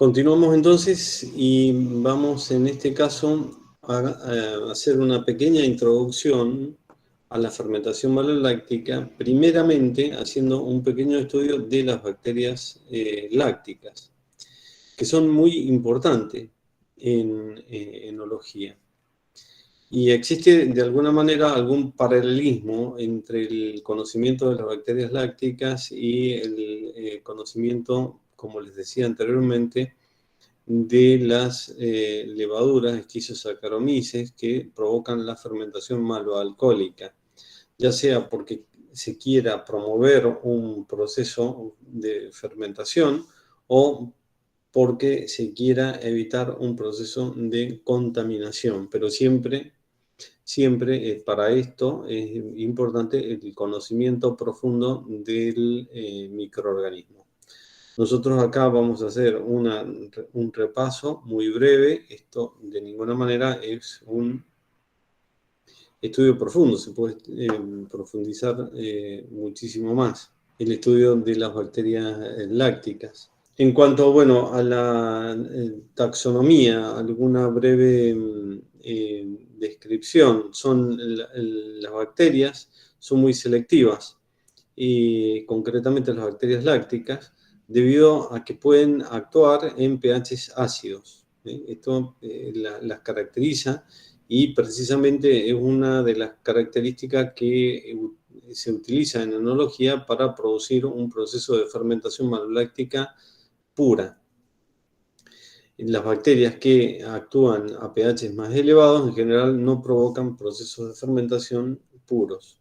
Continuamos entonces y vamos en este caso a hacer una pequeña introducción a la fermentación maloláctica, primeramente haciendo un pequeño estudio de las bacterias lácticas, que son muy importantes en enología. Y existe de alguna manera algún paralelismo entre el conocimiento de las bacterias lácticas y el conocimiento, como les decía anteriormente, de las levaduras esquizosaccharomyces que provocan la fermentación maloalcohólica, ya sea porque se quiera promover un proceso de fermentación o porque se quiera evitar un proceso de contaminación, pero siempre para esto es importante el conocimiento profundo del microorganismo. Nosotros acá vamos a hacer un repaso muy breve. Esto de ninguna manera es un estudio profundo, se puede profundizar muchísimo más. El estudio de las bacterias lácticas. En cuanto, bueno, a la taxonomía, alguna breve descripción. Las bacterias son muy selectivas, y concretamente las bacterias lácticas, debido a que pueden actuar en pHs ácidos. Esto las caracteriza y precisamente es una de las características que se utiliza en enología para producir un proceso de fermentación maloláctica pura. Las bacterias que actúan a pHs más elevados en general no provocan procesos de fermentación puros,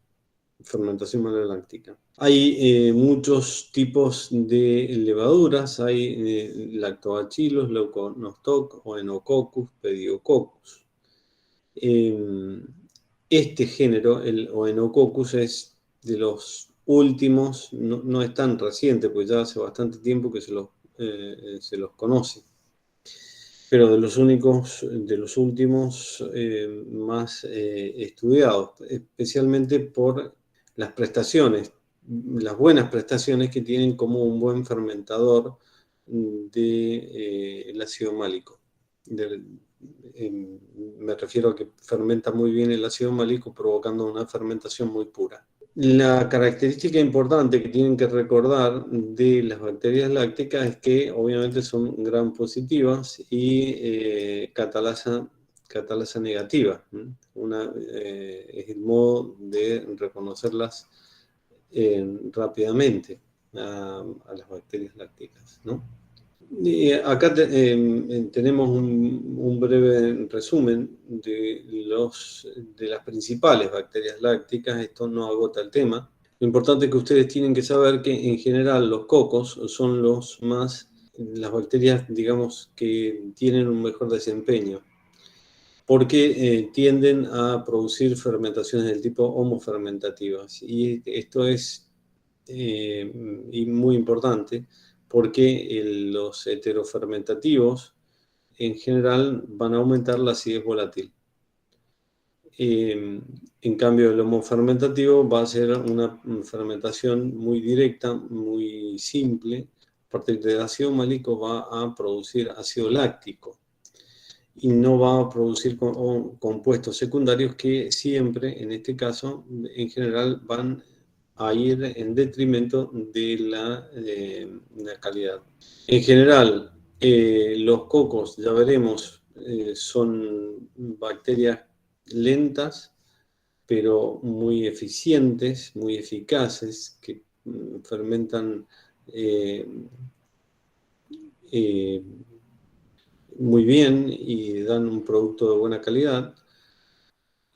fermentación maloláctica. Hay muchos tipos de levaduras, hay lactobacillus, leuconostoc, Oenococcus, pediococcus. Este género, el Oenococcus, es de los últimos, no es tan reciente, pues ya hace bastante tiempo que se los conoce, pero de los últimos más estudiados, especialmente por las prestaciones, las buenas prestaciones que tienen como un buen fermentador del ácido málico. Me refiero a que fermenta muy bien el ácido málico, provocando una fermentación muy pura. La característica importante que tienen que recordar de las bacterias lácticas es que obviamente son gram positivas y catalasa negativa. Es el modo de reconocerlas rápidamente a las bacterias lácticas, ¿no? Acá tenemos un breve resumen de las principales bacterias lácticas. Esto no agota el tema. Lo importante es que ustedes tienen que saber que en general los cocos son las bacterias, digamos, que tienen un mejor desempeño, porque tienden a producir fermentaciones del tipo homofermentativas. Y esto es muy importante, porque los heterofermentativos en general van a aumentar la acidez volátil. En cambio, el homofermentativo va a ser una fermentación muy directa, muy simple. A partir del ácido málico va a producir ácido láctico y no va a producir compuestos secundarios que siempre, en este caso, en general van a ir en detrimento de la calidad. En general, los cocos, ya veremos, son bacterias lentas, pero muy eficientes, muy eficaces, que fermentan muy bien y dan un producto de buena calidad.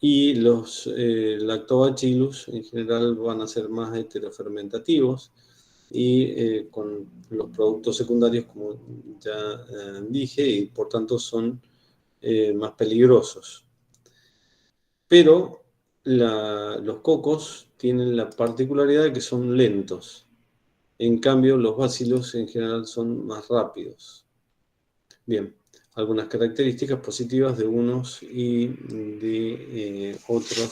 Y los lactobacillus en general van a ser más heterofermentativos y con los productos secundarios, como ya dije, y por tanto son más peligrosos. Pero los cocos tienen la particularidad de que son lentos. En cambio, los bacilos en general son más rápidos. Bien, algunas características positivas de unos y de otros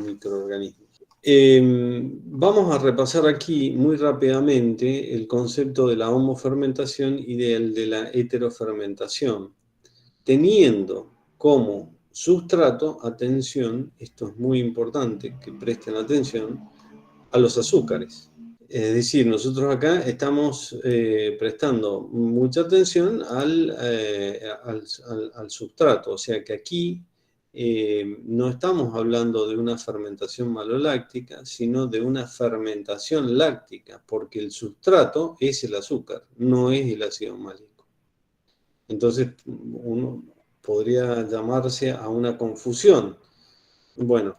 microorganismos. Vamos a repasar aquí muy rápidamente el concepto de la homofermentación y de la heterofermentación, teniendo como sustrato, atención, esto es muy importante que presten atención, a los azúcares. Es decir, nosotros acá estamos prestando mucha atención al substrato, o sea que aquí no estamos hablando de una fermentación maloláctica, sino de una fermentación láctica, porque el substrato es el azúcar, no es el ácido málico. Entonces, uno podría llamarse a una confusión. Bueno,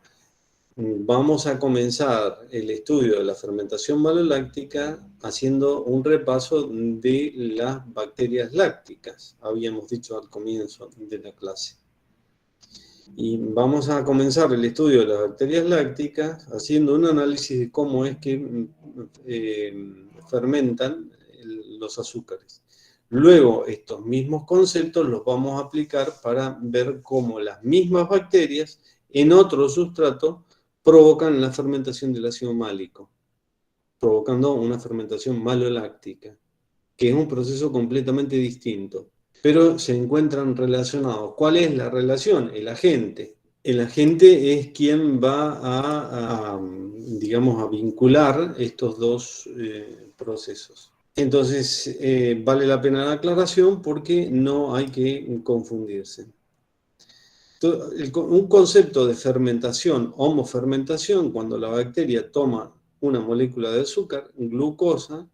vamos a comenzar el estudio de la fermentación maloláctica haciendo un repaso de las bacterias lácticas, habíamos dicho al comienzo de la clase. Y vamos a comenzar el estudio de las bacterias lácticas haciendo un análisis de cómo es que fermentan los azúcares. Luego, estos mismos conceptos los vamos a aplicar para ver cómo las mismas bacterias en otro sustrato provocan la fermentación del ácido málico, provocando una fermentación maloláctica, que es un proceso completamente distinto, pero se encuentran relacionados. ¿Cuál es la relación? El agente. El agente es quien va digamos, a vincular estos dos procesos. Entonces, vale la pena la aclaración porque no hay que confundirse. Un concepto de fermentación, homofermentación, cuando la bacteria toma una molécula de azúcar, glucosa,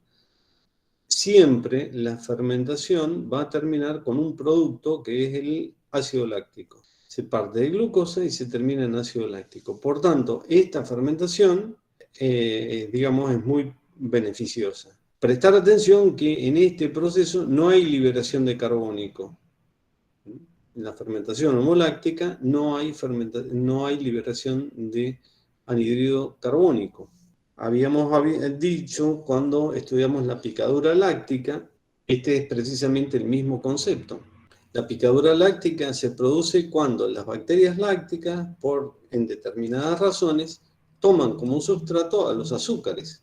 siempre la fermentación va a terminar con un producto que es el ácido láctico. Se parte de glucosa y se termina en ácido láctico. Por tanto, esta fermentación, digamos, es muy beneficiosa. Prestar atención que en este proceso no hay liberación de carbónico. En la fermentación homoláctica no hay liberación de anhídrido carbónico. Habíamos dicho cuando estudiamos la picadura láctica, este es precisamente el mismo concepto. La picadura láctica se produce cuando las bacterias lácticas, en determinadas razones, toman como un sustrato a los azúcares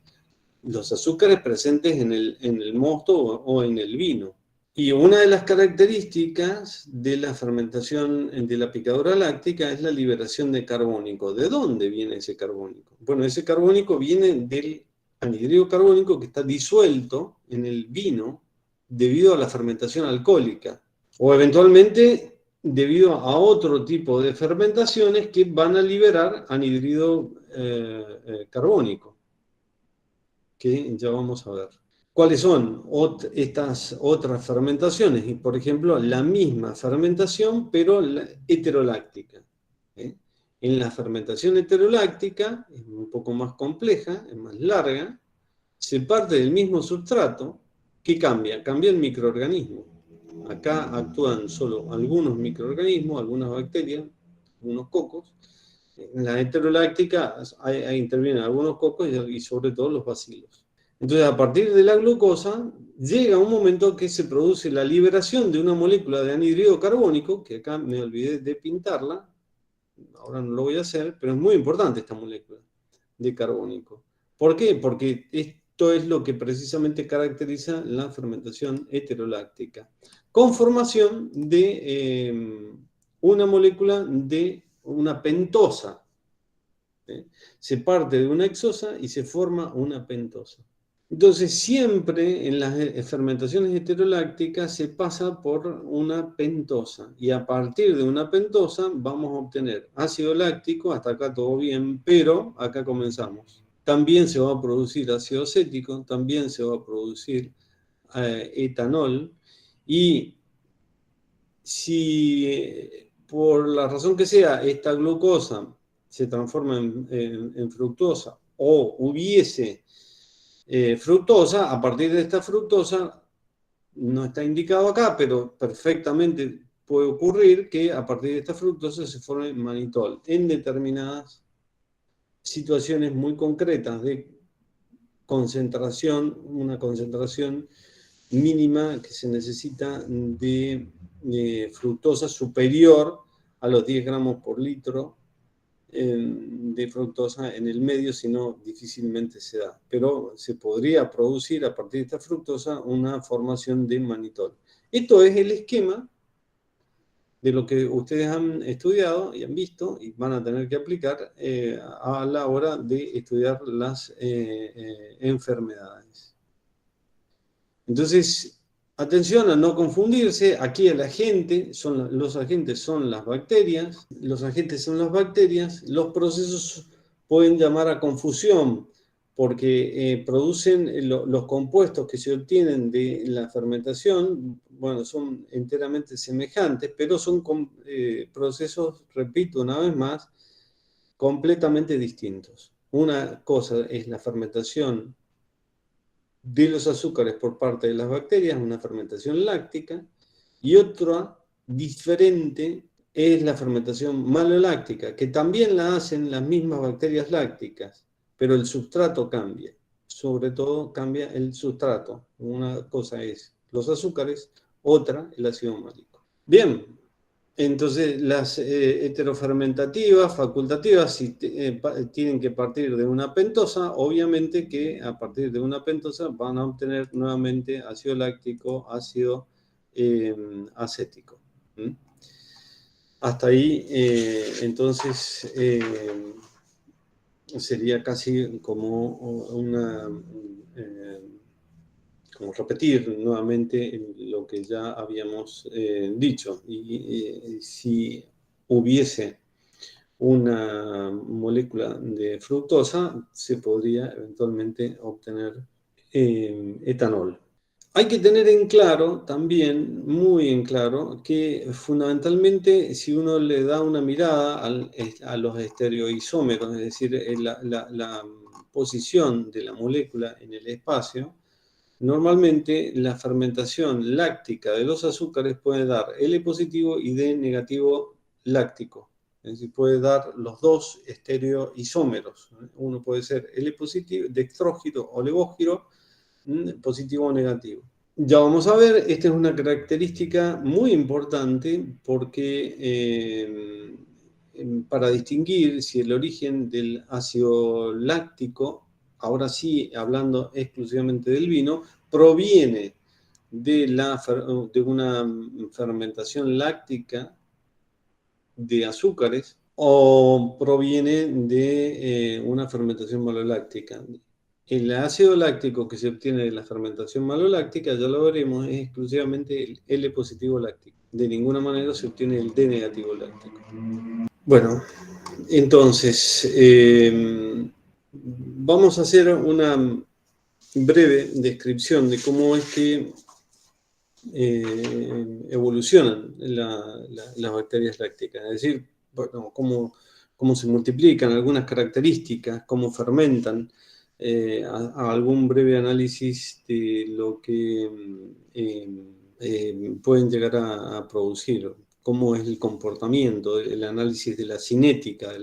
presentes en el mosto o en el vino. Y una de las características de la fermentación de la picadura láctica es la liberación de carbónico. ¿De dónde viene ese carbónico? Bueno, ese carbónico viene del anhídrido carbónico que está disuelto en el vino debido a la fermentación alcohólica. O eventualmente debido a otro tipo de fermentaciones que van a liberar anhídrido carbónico, que ya vamos a ver. ¿Cuáles son estas otras fermentaciones? Y, por ejemplo, la misma fermentación, pero heteroláctica. En la fermentación heteroláctica, es un poco más compleja, es más larga, se parte del mismo sustrato, que cambia el microorganismo. Acá actúan solo algunos microorganismos, algunas bacterias, algunos cocos. En la heteroláctica ahí intervienen algunos cocos y sobre todo los bacilos. Entonces, a partir de la glucosa, llega un momento que se produce la liberación de una molécula de anhídrido carbónico, que acá me olvidé de pintarla, ahora no lo voy a hacer, pero es muy importante esta molécula de carbónico. ¿Por qué? Porque esto es lo que precisamente caracteriza la fermentación heteroláctica. Con formación de una molécula de una pentosa. Se parte de una hexosa y se forma una pentosa. Entonces, siempre en las fermentaciones heterolácticas se pasa por una pentosa y a partir de una pentosa vamos a obtener ácido láctico, hasta acá todo bien, pero acá comenzamos. También se va a producir ácido acético, también se va a producir etanol y si por la razón que sea esta glucosa se transforma en fructosa o hubiese fructosa, a partir de esta fructosa, no está indicado acá, pero perfectamente puede ocurrir que a partir de esta fructosa se forme manitol en determinadas situaciones muy concretas de concentración, una concentración mínima que se necesita de fructosa superior a los 10 gramos por litro de fructosa en el medio, si no, difícilmente se da. Pero se podría producir a partir de esta fructosa una formación de manitol. Esto es el esquema de lo que ustedes han estudiado y han visto y van a tener que aplicar a la hora de estudiar las enfermedades. Entonces, atención a no confundirse. Aquí los agentes son las bacterias. Los procesos pueden llamar a confusión porque producen los compuestos que se obtienen de la fermentación, bueno, son enteramente semejantes, pero son procesos, repito una vez más, completamente distintos. Una cosa es la fermentación de los azúcares por parte de las bacterias, una fermentación láctica, y otra diferente es la fermentación maloláctica, que también la hacen las mismas bacterias lácticas, pero el sustrato cambia. Sobre todo cambia el sustrato. Una cosa es los azúcares, otra el ácido málico. Bien, entonces las heterofermentativas, facultativas, si tienen que partir de una pentosa, obviamente que a partir de una pentosa van a obtener nuevamente ácido láctico, ácido acético. Hasta ahí, entonces, sería casi como como repetir nuevamente lo que ya habíamos dicho. Y si hubiese una molécula de fructosa, se podría eventualmente obtener etanol. Hay que tener en claro, también muy en claro, que fundamentalmente si uno le da una mirada a los estereoisómeros, es decir, la posición de la molécula en el espacio, normalmente la fermentación láctica de los azúcares puede dar L positivo y D negativo láctico. Es decir, puede dar los dos estereoisómeros. Uno puede ser L positivo, dextrógiro o levógiro, positivo o negativo. Ya vamos a ver, esta es una característica muy importante porque para distinguir si el origen del ácido láctico, ahora sí hablando exclusivamente del vino, proviene de una fermentación láctica de azúcares o proviene de una fermentación maloláctica. El ácido láctico que se obtiene de la fermentación maloláctica, ya lo veremos, es exclusivamente el L positivo láctico. De ninguna manera se obtiene el D negativo láctico. Bueno, entonces, vamos a hacer una breve descripción de cómo es que evolucionan las bacterias lácticas. Es decir, bueno, cómo se multiplican, algunas características, cómo fermentan, a algún breve análisis de lo que pueden llegar a producir, cómo es el comportamiento, el análisis de la cinética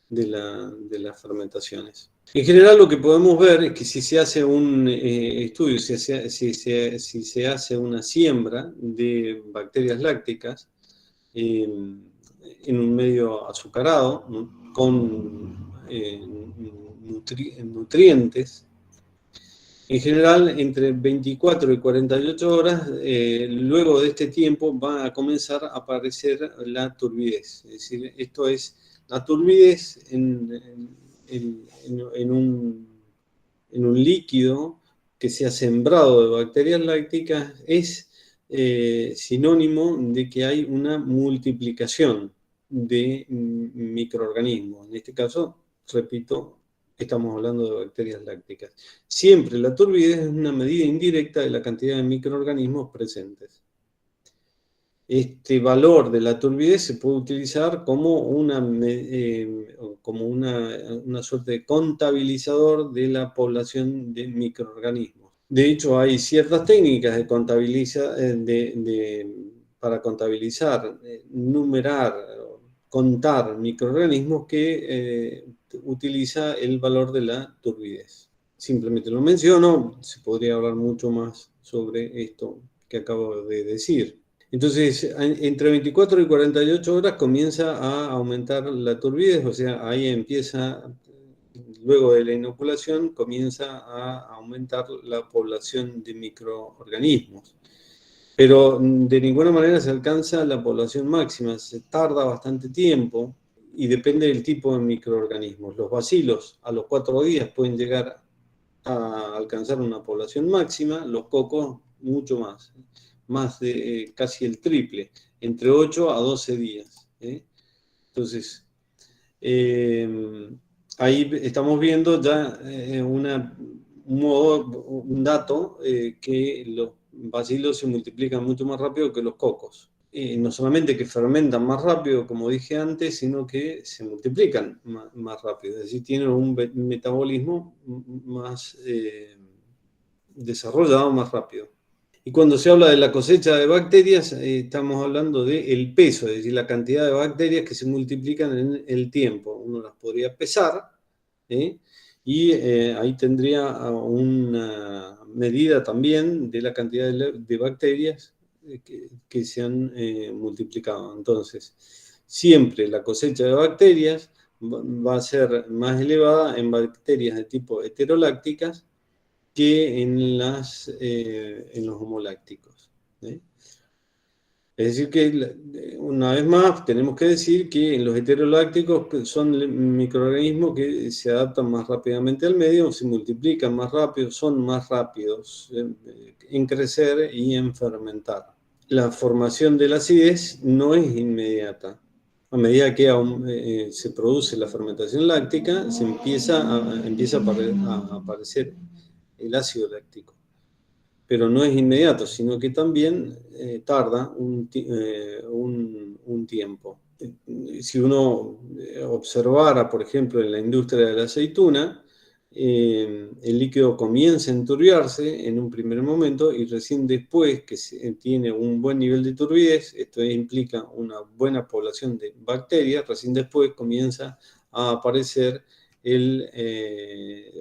de las fermentaciones. En general lo que podemos ver es que si se hace un estudio, si se hace una siembra de bacterias lácticas en un medio azucarado, ¿no?, con nutrientes, en general entre 24 y 48 horas, luego de este tiempo va a comenzar a aparecer la turbidez. Es decir, esto es la turbidez en un líquido que se ha sembrado de bacterias lácticas es sinónimo de que hay una multiplicación de microorganismos. En este caso, repito, estamos hablando de bacterias lácticas. Siempre la turbidez es una medida indirecta de la cantidad de microorganismos presentes. Este valor de la turbidez se puede utilizar como una suerte de contabilizador de la población de microorganismos. De hecho, hay ciertas técnicas para contabilizar, numerar, contar microorganismos que utiliza el valor de la turbidez. Simplemente lo menciono, se podría hablar mucho más sobre esto que acabo de decir. Entonces, entre 24 y 48 horas comienza a aumentar la turbidez, o sea, ahí empieza, luego de la inoculación, comienza a aumentar la población de microorganismos. Pero de ninguna manera se alcanza la población máxima, se tarda bastante tiempo y depende del tipo de microorganismos. Los bacilos a los 4 días pueden llegar a alcanzar una población máxima, los cocos mucho más de casi el triple, entre 8 a 12 días. Entonces, ahí estamos viendo ya un dato que los bacilos se multiplican mucho más rápido que los cocos. No solamente que fermentan más rápido, como dije antes, sino que se multiplican más rápido. Es decir, tienen un metabolismo más desarrollado más rápido. Y cuando se habla de la cosecha de bacterias, estamos hablando del peso, es decir, la cantidad de bacterias que se multiplican en el tiempo. Uno las podría pesar, y ahí tendría una medida también de la cantidad de bacterias que se han multiplicado. Entonces, siempre la cosecha de bacterias va a ser más elevada en bacterias de tipo heterolácticas que en los homolácticos. Es decir que, una vez más, tenemos que decir que en los heterolácticos son microorganismos que se adaptan más rápidamente al medio, se multiplican más rápido, son más rápidos en crecer y en fermentar. La formación de la acidez no es inmediata. A medida que se produce la fermentación láctica, empieza a aparecer el ácido láctico. Pero no es inmediato, sino que también tarda un tiempo. Si uno observara, por ejemplo, en la industria de la aceituna, el líquido comienza a enturbiarse en un primer momento y recién después que tiene un buen nivel de turbidez, esto implica una buena población de bacterias, recién después comienza a aparecer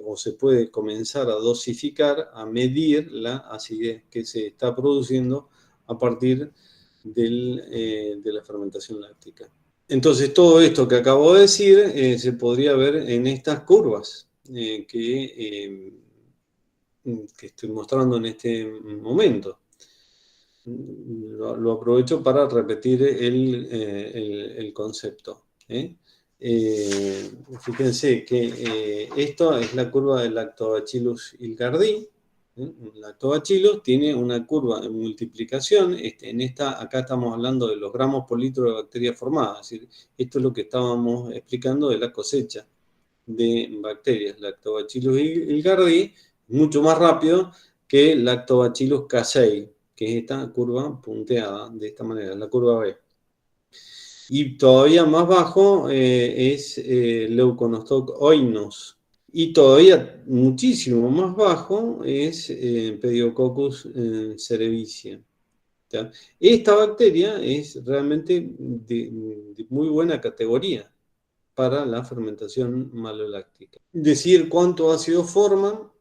o se puede comenzar a dosificar, a medir la acidez que se está produciendo a partir de la fermentación láctica. Entonces, todo esto que acabo de decir se podría ver en estas curvas que estoy mostrando en este momento. Lo aprovecho para repetir el concepto. Fíjense que esto es la curva del Lactobacillus ilgardii. El Lactobacillus tiene una curva de multiplicación. Acá estamos hablando de los gramos por litro de bacterias formadas. Es decir, esto es lo que estábamos explicando de la cosecha de bacterias. Lactobacillus ilgardii mucho más rápido que Lactobacillus casei, que es esta curva punteada de esta manera, la curva B. Y todavía más bajo es Leuconostoc oinos. Y todavía muchísimo más bajo es Pediococcus cerevisiae. Esta bacteria es realmente de muy buena categoría para la fermentación maloláctica. Decir cuánto ácido forman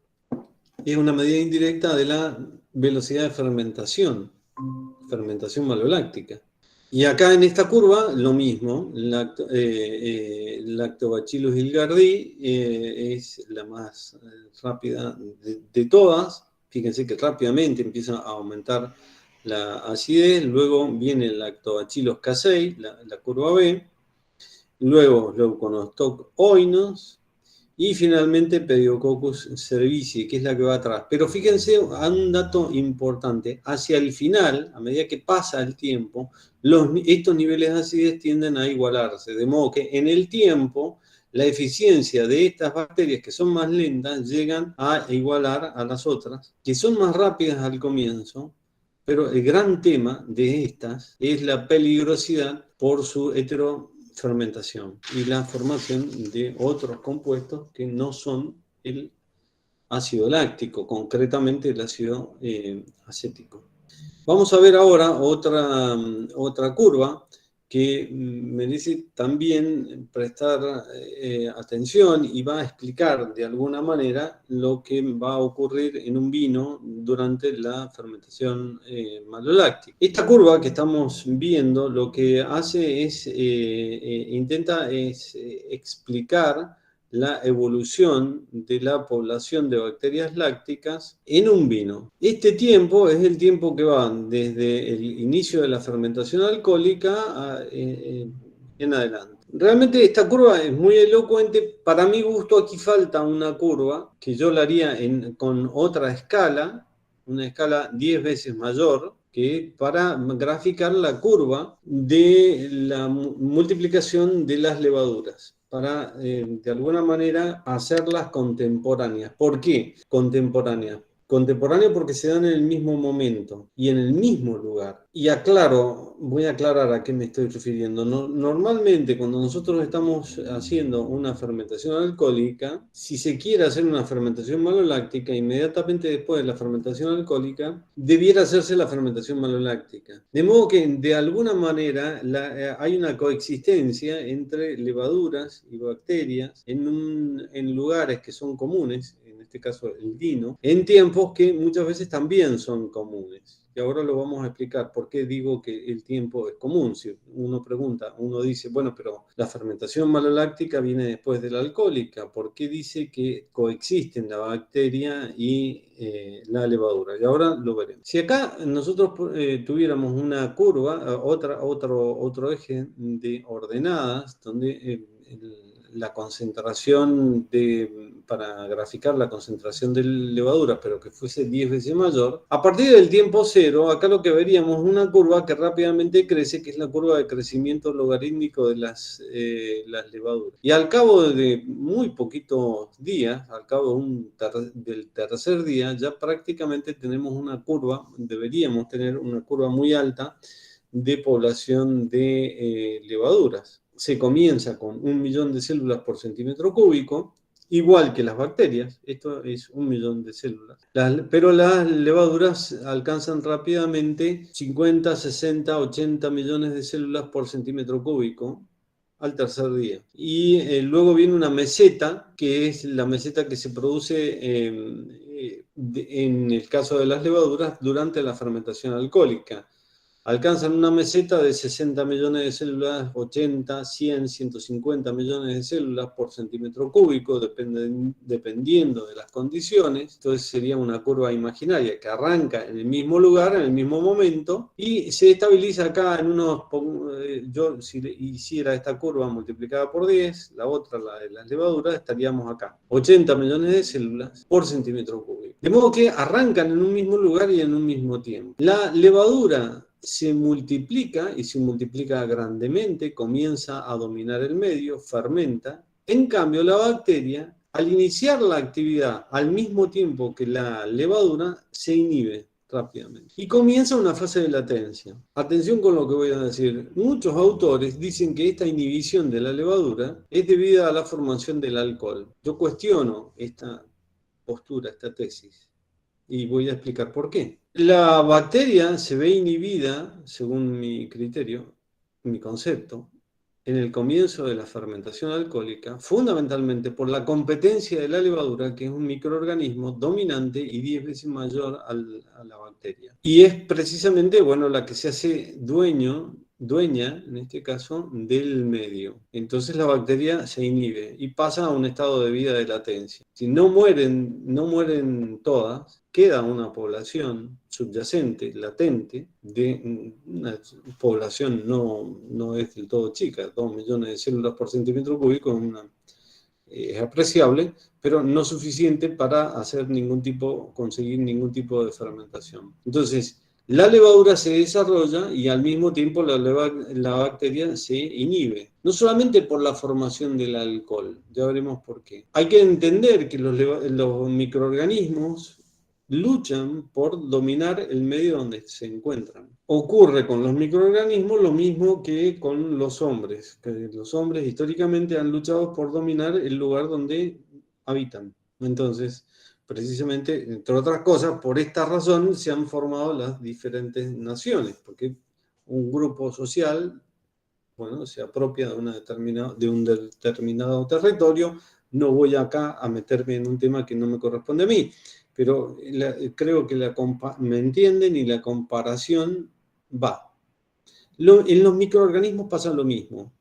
es una medida indirecta de la velocidad de fermentación maloláctica. Y acá en esta curva, lo mismo, Lactobacillus ilgardii es la más rápida de todas. Fíjense que rápidamente empieza a aumentar la acidez, luego viene el Lactobacillus casei, la curva B, luego Leuconostoc oinos, y finalmente Pediococcus cerevisiae, que es la que va atrás. Pero fíjense a un dato importante. Hacia el final, a medida que pasa el tiempo, estos niveles de acidez tienden a igualarse. De modo que en el tiempo, la eficiencia de estas bacterias que son más lentas llegan a igualar a las otras, que son más rápidas al comienzo. Pero el gran tema de estas es la peligrosidad por su heterofermentación y la formación de otros compuestos que no son el ácido láctico, concretamente el ácido acético. Vamos a ver ahora otra curva que merece también prestar atención y va a explicar de alguna manera lo que va a ocurrir en un vino durante la fermentación maloláctica. Esta curva que estamos viendo lo que hace es, intenta explicar la evolución de la población de bacterias lácticas en un vino. Este tiempo es el tiempo que va desde el inicio de la fermentación alcohólica en adelante. Realmente esta curva es muy elocuente. Para mi gusto aquí falta una curva que yo la haría con otra escala, una escala 10 veces mayor, que para graficar la curva de la multiplicación de las levaduras, para de alguna manera hacerlas contemporáneas. ¿Por qué contemporáneas? Contemporáneo porque se dan en el mismo momento y en el mismo lugar. Y voy a aclarar a qué me estoy refiriendo. Normalmente cuando nosotros estamos haciendo una fermentación alcohólica, si se quiere hacer una fermentación maloláctica, inmediatamente después de la fermentación alcohólica, debiera hacerse la fermentación maloláctica. De modo que de alguna manera hay una coexistencia entre levaduras y bacterias en lugares que son comunes, en este caso el vino, en tiempos que muchas veces también son comunes. Y ahora lo vamos a explicar por qué digo que el tiempo es común. Si uno pregunta, uno dice, bueno, pero la fermentación maloláctica viene después de la alcohólica. ¿Por qué dice que coexisten la bacteria y la levadura? Y ahora lo veremos. Si acá nosotros tuviéramos una curva, otro eje de ordenadas, donde la concentración para graficar la concentración de levadura, pero que fuese 10 veces mayor, a partir del tiempo cero, acá lo que veríamos es una curva que rápidamente crece, que es la curva de crecimiento logarítmico de las levaduras. Y al cabo de muy poquitos días, al cabo del tercer día, ya prácticamente tenemos una curva, deberíamos tener una curva muy alta de población de levaduras. Se comienza con 1 millón de células por centímetro cúbico, igual que las bacterias, esto es 1 millón de células, pero las levaduras alcanzan rápidamente 50, 60, 80 millones de células por centímetro cúbico al tercer día. Y luego viene una meseta, que es la meseta que se produce en el caso de las levaduras durante la fermentación alcohólica. Alcanzan una meseta de 60 millones de células, 80, 100, 150 millones de células por centímetro cúbico, dependiendo de las condiciones. Entonces sería una curva imaginaria que arranca en el mismo lugar, en el mismo momento, y se estabiliza acá en unos... Yo si hiciera esta curva multiplicada por 10, la otra, la de las levaduras, estaríamos acá. 80 millones de células por centímetro cúbico. De modo que arrancan en un mismo lugar y en un mismo tiempo. La levadura se multiplica y se multiplica grandemente, comienza a dominar el medio, fermenta. En cambio, la bacteria, al iniciar la actividad al mismo tiempo que la levadura, se inhibe rápidamente y comienza una fase de latencia. Atención con lo que voy a decir. Muchos autores dicen que esta inhibición de la levadura es debida a la formación del alcohol. Yo cuestiono esta postura, esta tesis, y voy a explicar por qué. La bacteria se ve inhibida, según mi criterio, mi concepto, en el comienzo de la fermentación alcohólica, fundamentalmente por la competencia de la levadura, que es un microorganismo dominante y 10 veces mayor a la bacteria. Y es precisamente, bueno, la que se hace dueña, en este caso, del medio. Entonces la bacteria se inhibe y pasa a un estado de vida de latencia. Si no mueren todas, queda una población subyacente, latente, de una población no es del todo chica, 2 millones de células por centímetro cúbico es apreciable, pero no suficiente para conseguir ningún tipo de fermentación. Entonces, la levadura se desarrolla y al mismo tiempo la bacteria se inhibe. No solamente por la formación del alcohol, ya veremos por qué. Hay que entender que los microorganismos luchan por dominar el medio donde se encuentran. Ocurre con los microorganismos lo mismo que con los hombres, que los hombres históricamente han luchado por dominar el lugar donde habitan. Entonces, precisamente, entre otras cosas, por esta razón se han formado las diferentes naciones, porque un grupo social bueno, se apropia de un determinado territorio. No voy acá a meterme en un tema que no me corresponde a mí, pero creo que me entienden y la comparación va. En los microorganismos pasa lo mismo.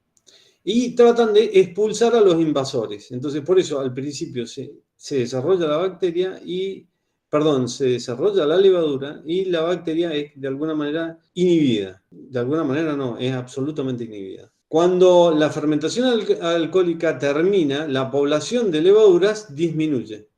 Y tratan de expulsar a los invasores. Entonces, por eso al principio se desarrolla la bacteria se desarrolla la levadura y la bacteria es de alguna manera inhibida. De alguna manera no, es absolutamente inhibida. Cuando la fermentación alcohólica termina, la población de levaduras disminuye.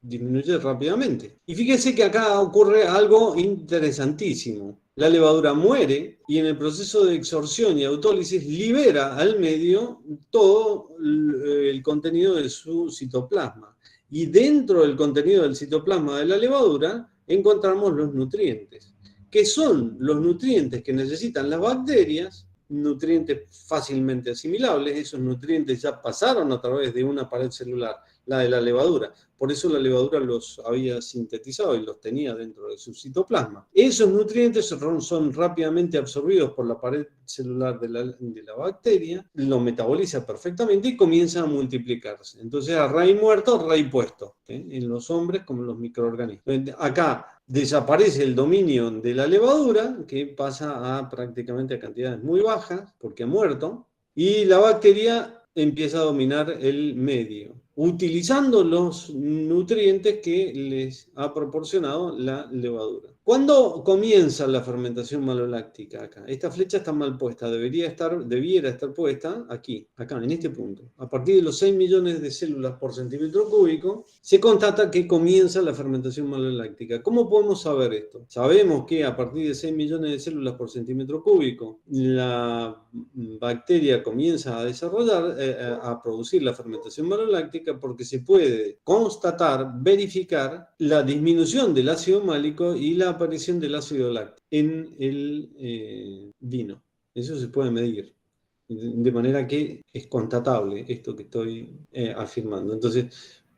Disminuye rápidamente. Y fíjese que acá ocurre algo interesantísimo. La levadura muere y en el proceso de exorción y autólisis libera al medio todo el contenido de su citoplasma. Y dentro del contenido del citoplasma de la levadura encontramos los nutrientes, que son los nutrientes que necesitan las bacterias, nutrientes fácilmente asimilables. Esos nutrientes ya pasaron a través de una pared celular, la de la levadura. Por eso la levadura los había sintetizado y los tenía dentro de su citoplasma. Esos nutrientes son rápidamente absorbidos por la pared celular de la bacteria, lo metaboliza perfectamente y comienza a multiplicarse. Entonces, a raíz muerto, raíz puesto, en los hombres como en los microorganismos. Acá desaparece el dominio de la levadura, que pasa prácticamente a cantidades muy bajas, porque ha muerto, y la bacteria empieza a dominar el medio, utilizando los nutrientes que les ha proporcionado la levadura. ¿Cuándo comienza la fermentación maloláctica acá? Esta flecha está mal puesta, debiera estar puesta aquí, acá, en este punto. A partir de los 6 millones de células por centímetro cúbico, se constata que comienza la fermentación maloláctica. ¿Cómo podemos saber esto? Sabemos que a partir de 6 millones de células por centímetro cúbico, la bacteria comienza a desarrollar, a producir la fermentación maloláctica, porque se puede verificar la disminución del ácido málico y la aparición del ácido láctico en el vino. Eso se puede medir. De manera que es constatable esto que estoy afirmando. Entonces,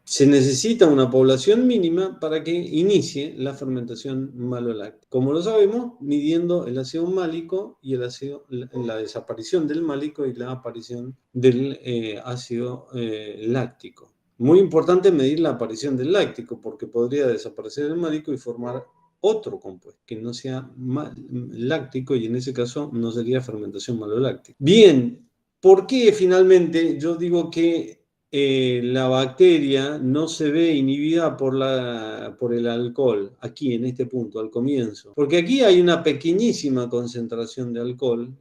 se necesita una población mínima para que inicie la fermentación maloláctica. Como lo sabemos, midiendo el ácido málico y la desaparición del málico y la aparición del ácido láctico. Muy importante medir la aparición del láctico, porque podría desaparecer el málico y formar otro compuesto que no sea láctico, y en ese caso no sería fermentación maloláctica. Bien, ¿por qué finalmente yo digo que la bacteria no se ve inhibida por el alcohol, aquí en este punto, al comienzo? Porque aquí hay una pequeñísima concentración de alcohol,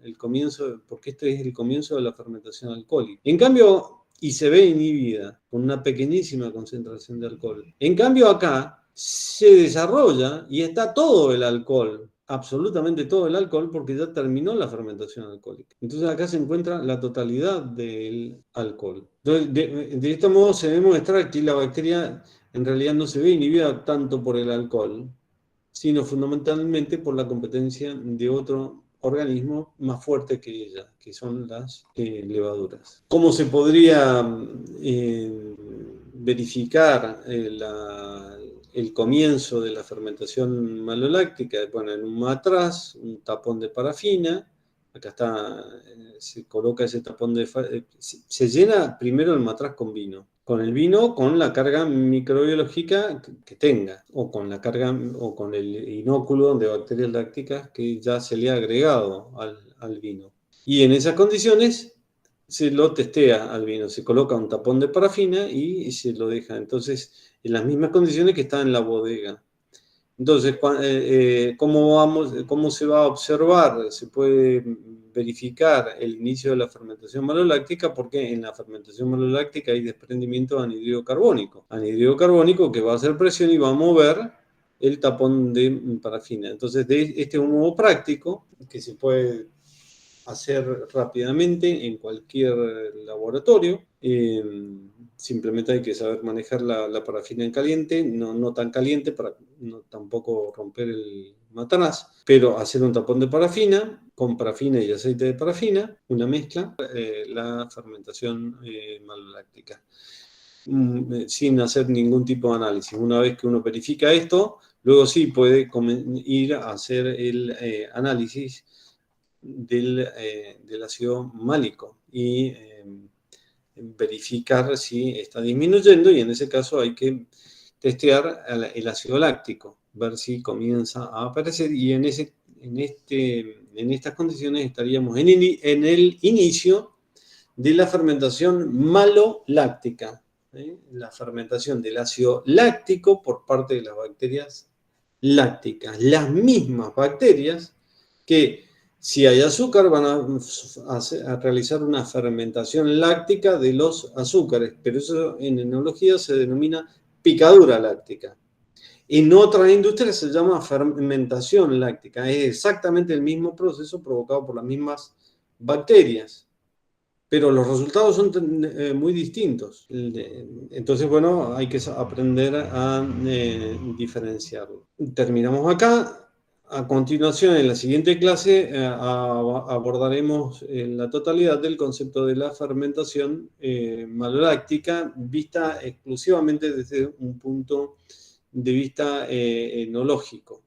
porque este es el comienzo de la fermentación alcohólica. En cambio, y se ve inhibida con una pequeñísima concentración de alcohol. En cambio acá se desarrolla y está todo el alcohol, absolutamente todo el alcohol, porque ya terminó la fermentación alcohólica. Entonces acá se encuentra la totalidad del alcohol. Entonces, de este modo se demuestra que la bacteria en realidad no se ve inhibida tanto por el alcohol, sino fundamentalmente por la competencia de otro organismo más fuerte que ella, que son las levaduras. ¿Cómo se podría verificar el comienzo de la fermentación maloláctica? Bueno, en un matraz, un tapón de parafina. Acá está, se coloca ese tapón se llena primero el matraz con vino. Con el vino, con la carga microbiológica que tenga, o con la carga, o con el inóculo de bacterias lácticas que ya se le ha agregado al vino. Y en esas condiciones se lo testea al vino, se coloca un tapón de parafina y se lo deja. Entonces, en las mismas condiciones que está en la bodega. Entonces, ¿cómo se va a observar? Se puede verificar el inicio de la fermentación maloláctica, porque en la fermentación maloláctica hay desprendimiento de anhídrido carbónico que va a hacer presión y va a mover el tapón de parafina. Entonces, este es un modo práctico que se puede hacer rápidamente en cualquier laboratorio. Simplemente hay que saber manejar la parafina en caliente, no tan caliente para no tampoco romper el matraz, pero hacer un tapón de parafina con parafina y aceite de parafina, una mezcla, la fermentación maloláctica, sin hacer ningún tipo de análisis. Una vez que uno verifica esto, luego sí puede ir a hacer el análisis del ácido málico y verificar si está disminuyendo, y en ese caso hay que testear el ácido láctico, ver si comienza a aparecer, y en estas condiciones estaríamos en el inicio de la fermentación maloláctica, la fermentación del ácido láctico por parte de las bacterias lácticas. Las mismas bacterias que, si hay azúcar, van a realizar una fermentación láctica de los azúcares, pero eso en enología se denomina picadura láctica. En otras industrias se llama fermentación láctica. Es exactamente el mismo proceso provocado por las mismas bacterias, pero los resultados son muy distintos. Entonces, bueno, hay que aprender a diferenciarlo. Terminamos acá. A continuación, en la siguiente clase, abordaremos la totalidad del concepto de la fermentación maloláctica, vista exclusivamente desde un punto de vista enológico.